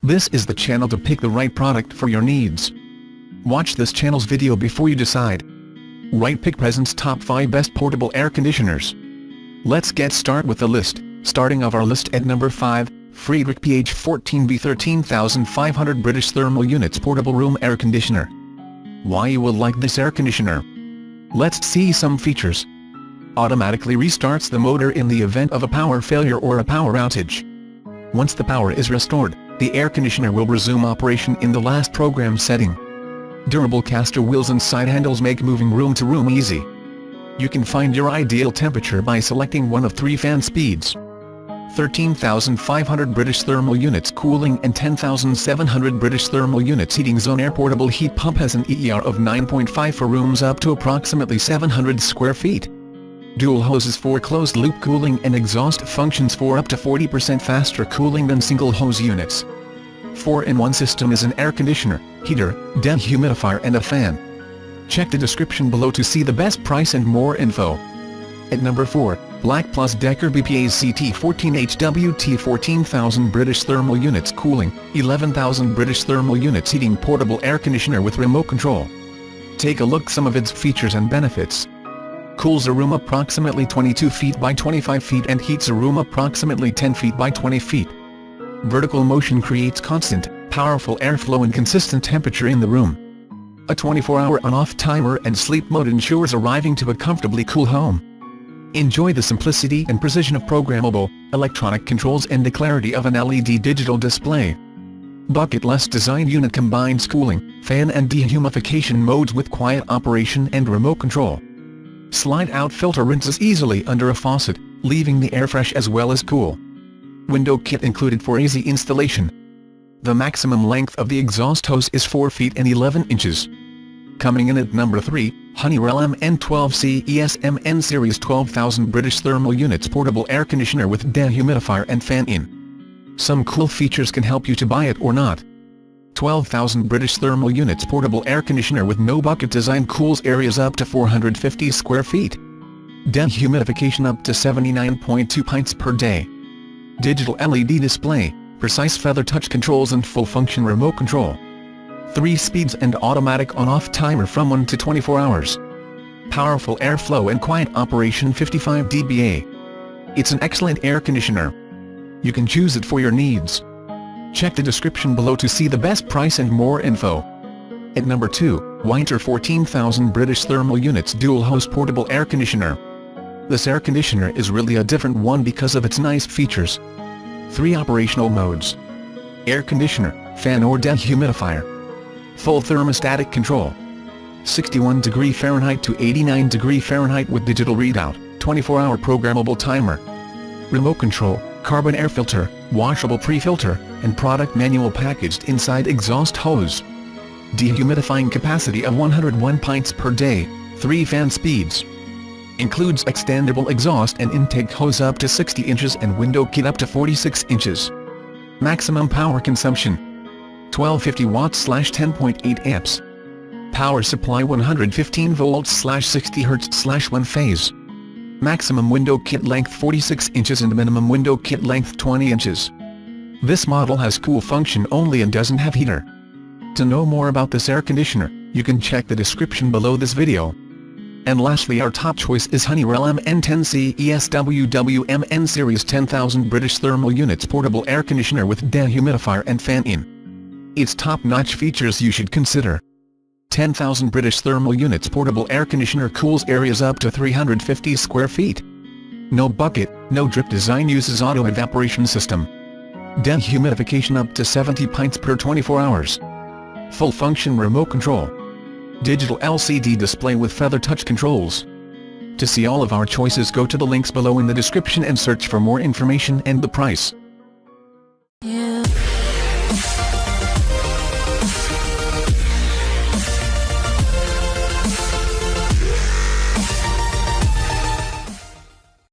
This is the channel to pick the right product for your needs. Watch this channel's video before you decide. Right Pick presents top 5 best portable air conditioners. Let's get started with the list, starting off our list at number 5, Friedrich PH14B 13,500 British Thermal Units Portable Room Air Conditioner. Why you will like this air conditioner? Let's see some features. Automatically restarts the motor in the event of a power failure or a power outage. Once the power is restored, the air conditioner will resume operation in the last program setting. Durable caster wheels and side handles make moving room to room easy. You can find your ideal temperature by selecting one of 3 fan speeds. 13,500 British Thermal Units Cooling and 10,700 British Thermal Units Heating Zone Air Portable Heat Pump has an EER of 9.5 for rooms up to approximately 700 square feet. Dual hoses for closed-loop cooling and exhaust functions for up to 40% faster cooling than single-hose units. 4-in-1 system is an air conditioner, heater, dehumidifier and a fan. Check the description below to see the best price and more info. At number 4, Black Plus Decker BPACT 14HWT 14,000 British Thermal Units Cooling, 11,000 British Thermal Units Heating Portable Air Conditioner with Remote Control. Take a look some of its features and benefits. Cools a room approximately 22 feet by 25 feet and heats a room approximately 10 feet by 20 feet. Vertical motion creates constant, powerful airflow and consistent temperature in the room. A 24-hour on-off timer and sleep mode ensures arriving to a comfortably cool home. Enjoy the simplicity and precision of programmable, electronic controls and the clarity of an LED digital display. Bucket-less design unit combines cooling, fan and dehumidification modes with quiet operation and remote control. Slide-out filter rinses easily under a faucet, leaving the air fresh as well as cool. Window kit included for easy installation. The maximum length of the exhaust hose is 4 feet and 11 inches. Coming in at number 3, Honeywell MN12C ESMN Series 12,000 British Thermal Units Portable Air Conditioner with dehumidifier and fan-in. Some cool features can help you to buy it or not. 12,000 British Thermal Units Portable Air Conditioner with no bucket design cools areas up to 450 square feet. Dehumidification up to 79.2 pints per day. Digital LED display, precise feather touch controls and full function remote control. 3 speeds and automatic on-off timer from 1 to 24 hours. Powerful airflow and quiet operation 55 dBA. It's an excellent air conditioner. You can choose it for your needs. Check the description below to see the best price and more info. At number 2, Winter 14,000 British Thermal Units Dual Hose Portable Air Conditioner. This air conditioner is really a different one because of its nice features. 3 operational modes. Air conditioner, fan or dehumidifier. Full thermostatic control. 61 degree Fahrenheit to 89 degree Fahrenheit with digital readout, 24-hour programmable timer. Remote control, carbon air filter, washable pre-filter, and product manual packaged inside exhaust hose. Dehumidifying capacity of 101 pints per day, 3 fan speeds. Includes extendable exhaust and intake hose up to 60 inches and window kit up to 46 inches. Maximum power consumption 1250 watts/10.8 amps. Power supply 115 volts/60 hertz/1 phase. Maximum window kit length 46 inches and minimum window kit length 20 inches. This model has cool function only and doesn't have heater. To know more about this air conditioner, you can check the description below this video. And lastly, our top choice is Honeywell MN10C ESWWMN Series 10,000 British Thermal Units Portable Air Conditioner with dehumidifier and fan-in. Its top-notch features you should consider. 10,000 British Thermal Units Portable Air Conditioner cools areas up to 350 square feet. No bucket, no drip design uses auto evaporation system. Dehumidification up to 70 pints per 24 hours. Full function remote control. Digital LCD display with feather touch controls. To see all of our choices, go to the links below in the description and search for more information and the price.